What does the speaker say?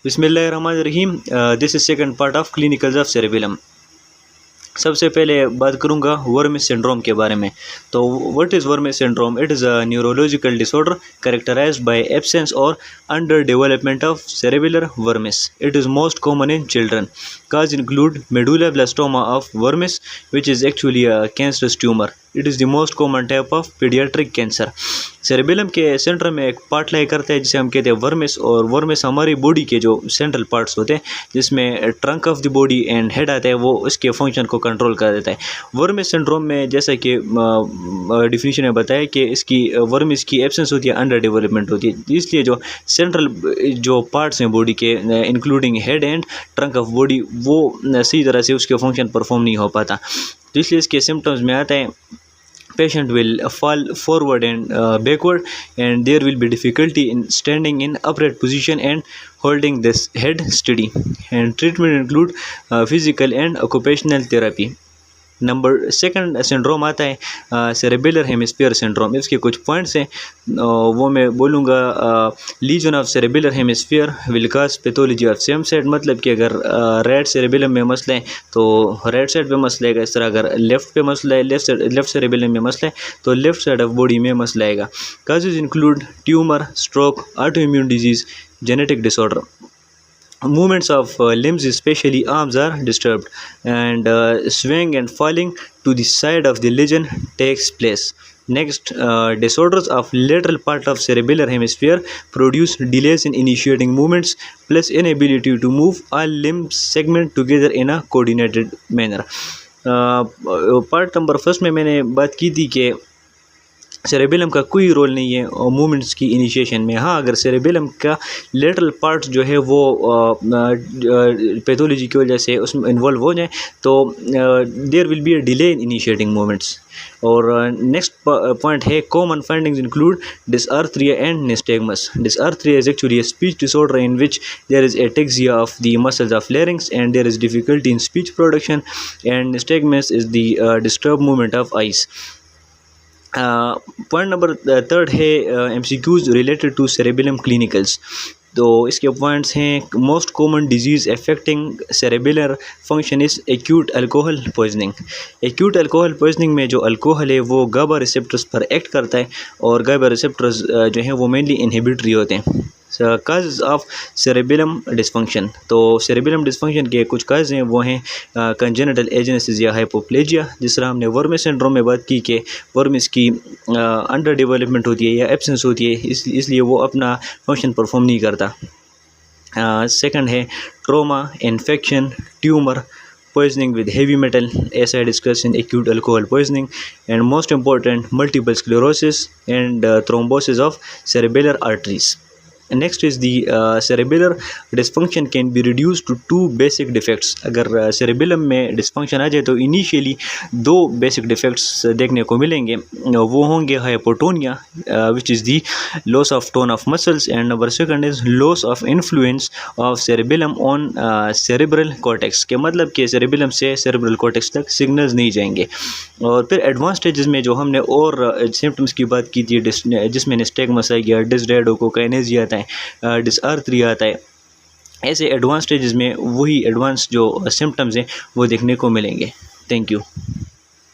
बिस्मिल्लाहिर्रहमानिर्रहीम। This is second part of clinicals of cerebellum. सबसे पहले बात करूंगा वर्मिस सिंड्रोम के बारे में। तो what is vermis syndrome? It is a neurological disorder characterized by absence और under development of cerebellar vermis. It is most common in children. Cause include medulloblastoma of vermis, which is actually a cancerous tumor. It is the most common type of pediatric cancer. Cerebellum के centre में एक part लाई करता है जिसे हम कहते हैं vermis, और वर्मिस हमारी बॉडी के जो सेंट्रल पार्ट्स होते हैं जिसमें trunk of the body and head आता है, वो इसके फंक्शन को कंट्रोल कर देता है। वर्मिस सिंड्रोम में जैसा कि डिफिनीशन में बताया कि इसकी वर्मिस की एब्सेंस होती है, अंडर डेवलपमेंट होती है, इसलिए जो सेंट्रल जो पार्ट्स हैं बॉडी के including head and trunk of body वो सही तरह से उसके फंक्शन परफॉर्म नहीं हो पाता। तो इसलिए इसके सिम्टम्स में आता है patient will fall forward and backward, and there will be difficulty in standing in upright position and holding this head steady, and treatment include physical and occupational therapy. Number second syndrome आता है cerebellar hemisphere syndrome. इसके कुछ points हैं वो मैं बोलूँगा। Lesion of cerebellar hemisphere will cause pathology of same side, मतलब कि अगर राइट सेरेबेलम में मसला है तो राइट साइड पे मसला आएगा। इस तरह अगर लेफ़्ट पे मसला है, लेफ़्ट सेरेबेलम में मसला है तो लेफ़्ट साइड ऑफ बॉडी में मसला आएगा। Causes include tumour, stroke, auto immune disease, genetic disorder. Movements of limbs, especially arms, are disturbed, and swaying and falling to the side of the lesion takes place. Next, disorders of lateral part of cerebellar hemisphere produce delays in initiating movements plus inability to move all limb segments together in a coordinated manner. Part number first में मैंने बात की थी कि cerebellum का कोई role नहीं है मूवमेंट्स की इनिशिएशन में। हाँ, अगर सेरेबेलम का लेटरल पार्ट जो है वो पैथोलॉजी की वजह से उसमें इन्वॉल्व हो जाए तो there will be a delay in initiating movements. और नेक्स्ट पॉइंट है common findings include dysarthria and nystagmus. Dysarthria is actually a speech disorder in which there is ataxia of the muscles of larynx and there is difficulty in speech production, and nystagmus is the disturbed movement of eyes. Point number third है MCQs related to cerebellum clinicals. तो इसके points हैं most common disease affecting cerebellar function is acute alcohol poisoning. Acute alcohol poisoning में जो alcohol है वो गाबा receptors पर act करता है और गाबा रिसेप्टर्स जो हैं वो मेनली इनहिबिटरी होते हैं। Causes of cerebellum dysfunction. तो सेरेबेलम डिसफंक्शन के कुछ काज हैं वो हैं कंजेनिटल एजेनेसिस या हाइपोप्लेजिया। जिस तरह हमने वर्मिस सिंड्रोम में बात की कि वर्मिस की अंडर डेवलपमेंट होती है या एब्सेंस होती है, इसलिए वो अपना फंक्शन परफॉर्म नहीं करता। सेकंड है trauma, infection, tumour, poisoning with heavy metal, as I discussed in acute alcohol poisoning, and most important multiple sclerosis and thrombosis of cerebellar arteries. Next is the cerebellar dysfunction can be reduced to two basic defects. अगर cerebellum में dysfunction आ जाए तो initially दो basic defects देखने को मिलेंगे। वो होंगे hypotonia, which is the loss of tone of muscles, and number second is loss of influence of cerebellum on cerebral cortex, के मतलब कि cerebellum से cerebral cortex तक signals नहीं जाएंगे। और फिर एडवांस स्टेजेस में जो हमने और सिम्टम्स की बात की थी जिसमें निस्टैग्मस आ गया, डिसरेडोकोकाइनेसिया आता है, डिसआर्थरिया आता है, ऐसे एडवांस स्टेजेस में वही एडवांस जो सिम्टम्स हैं वो देखने को मिलेंगे। Thank you.